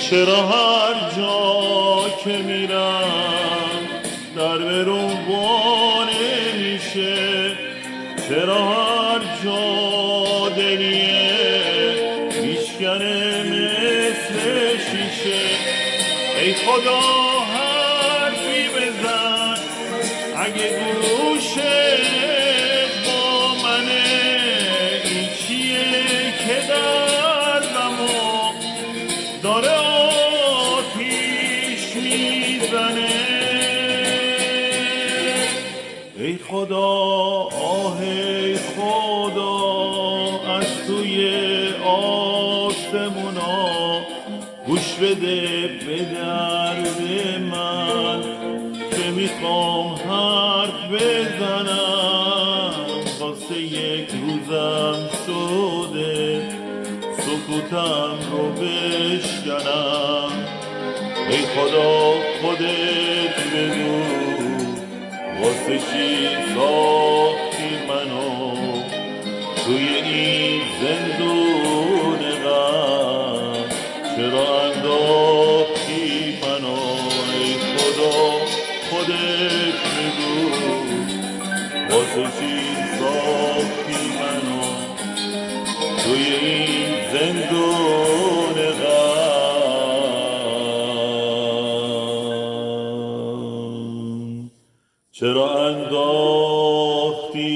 چرا هر جا که میرم در برون وانه میشه؟ چرا هر جا دلیه میشکنه مثل شیشه؟ ای خدا حرفی بزن اگه گوشت با منه، این چیه که قلبمو داره آتیش میزنه؟ ای خدا ای خدا از توی آسمونا گوش بده به درد من که میخوام حرف بزنم. واسه یک روزم شده سکوتم رو بشکنم. ای خدا خودت بگو واسه چی ساختی منو توی این زندون غم؟ چرا انداختی منو؟ ای خدا خودت بگو واسه چی ساختی منو توی این زندون غم؟ چرا انداختی